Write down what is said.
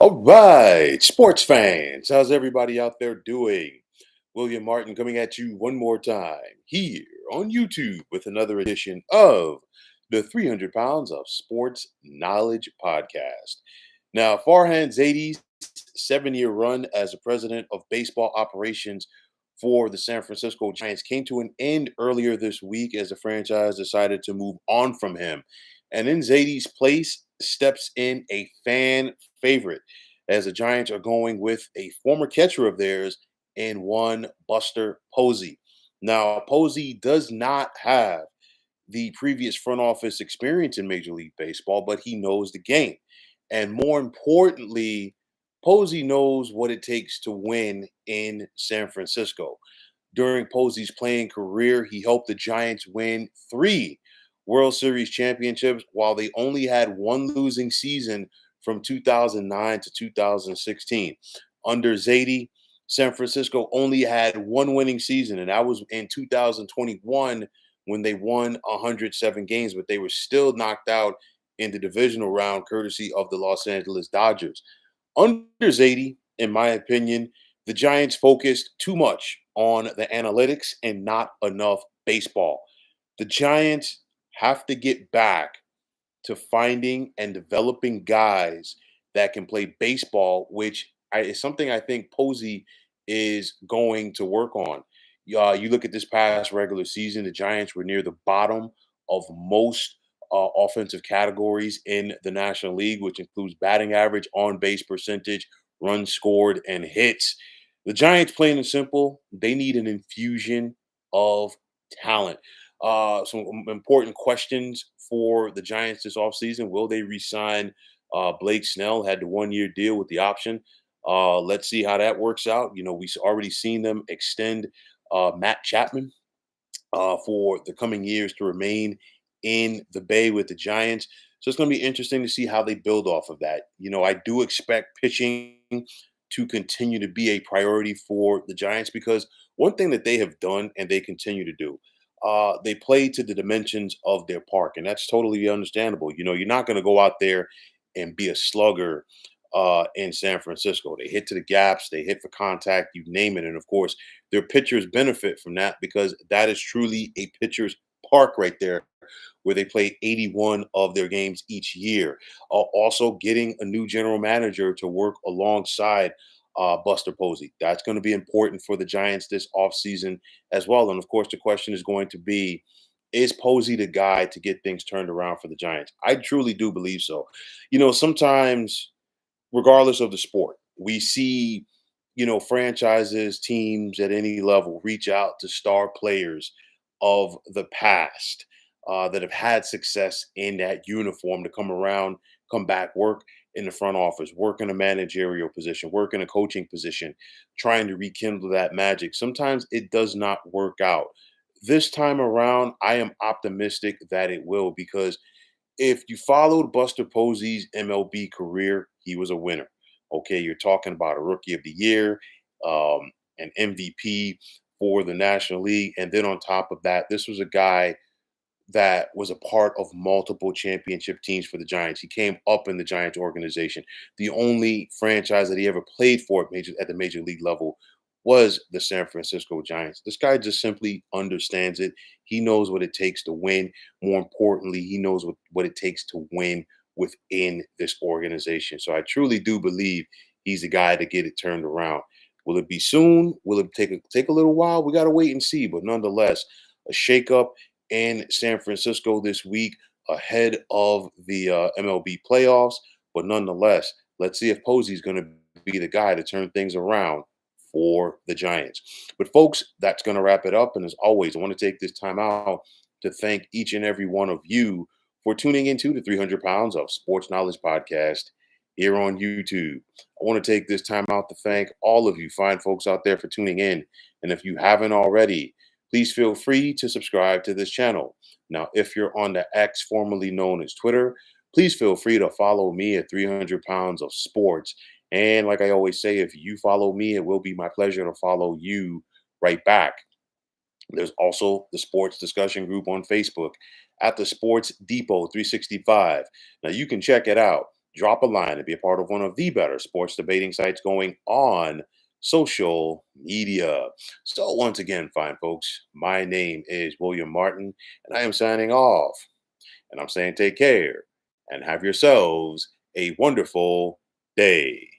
All right, sports fans, how's everybody out there doing? William Martin coming at you one more time here on YouTube with another edition of the 300 Pounds of Sports Knowledge podcast. Now, Farhan Zaidi 7-year run as the president of baseball operations for the San Francisco Giants came to an end earlier this week as the franchise decided to move on from him. And in Zaidi's place steps in a fan favorite as the Giants are going with a former catcher of theirs and one Buster Posey. Now, Posey does not have the previous front office experience in Major League Baseball, but he knows the game. And more importantly, Posey knows what it takes to win in San Francisco. During Posey's playing career, he helped the Giants win 3 World Series championships while they only had one losing season from 2009 to 2016. Under Zaidi, San Francisco only had one winning season, and that was in 2021 when they won 107 games, but they were still knocked out in the divisional round courtesy of the Los Angeles Dodgers. Under Zaidi, in my opinion, the Giants focused too much on the analytics and not enough baseball. The Giants have to get back to finding and developing guys that can play baseball, which is something I think Posey is going to work on. You look at this past regular season, the Giants were near the bottom of most offensive categories in the National League, which includes batting average, on base percentage, runs scored, and hits. The Giants, plain and simple, they need an infusion of talent. Some important questions for the Giants this offseason. Will they re-sign Blake Snell? Had the 1-year deal with the option. Let's see how that works out. You know, we've already seen them extend Matt Chapman for the coming years to remain in the Bay with the Giants. So it's going to be interesting to see how they build off of that. You know, I do expect pitching to continue to be a priority for the Giants because one thing that they have done and they continue to do, they play to the dimensions of their park, and that's totally understandable. You know, you're not going to go out there and be a slugger in San Francisco. They hit to the gaps, they hit for contact, you name it. And of course, their pitchers benefit from that because that is truly a pitcher's park right there, where they play 81 of their games each year. Also, getting a new general manager to work alongside Buster Posey. That's going to be important for the Giants this offseason as well. And of course, the question is going to be, is Posey the guy to get things turned around for the Giants? I truly do believe so. You know, sometimes regardless of the sport. We see, franchises, teams at any level reach out to star players of the past that have had success in that uniform to come around, come back, work in the front office, work in a managerial position, work in a coaching position, trying to rekindle that magic. Sometimes it does not work out. This time around, I am optimistic that it will because if you followed Buster Posey's MLB career, he was a winner. Okay, you're talking about a Rookie of the Year, an MVP for the National League, and then on top of that, this was a guy that was a part of multiple championship teams for the Giants. He came up in the Giants organization. The only franchise that he ever played for at the major league level was the San Francisco Giants. This guy just simply understands it. He knows what it takes to win. More importantly, he knows what it takes to win within this organization. So I truly do believe he's the guy to get it turned around. Will it be soon? Will it take a little while? We got to wait and see. But nonetheless, a shakeup in San Francisco this week ahead of the MLB playoffs. But nonetheless, let's see if Posey's going to be the guy to turn things around for the Giants. But folks, that's going to wrap it up. And as always, I want to take this time out to thank each and every one of you for tuning into the 300 Pounds of Sports Knowledge podcast here on YouTube. I want to take this time out to thank all of you fine folks out there for tuning in. And if you haven't already, please feel free to subscribe to this channel. Now, if you're on the X, formerly known as Twitter, please feel free to follow me at 300 Pounds of Sports. And like I always say, if you follow me, it will be my pleasure to follow you right back. There's also the sports discussion group on Facebook at the Sports Depot 365. Now you can check it out. drop a line and be a part of one of the better sports debating sites going on social media. So, once again, fine folks, my name is William Martin, and I am signing off. And I'm saying take care and have yourselves a wonderful day.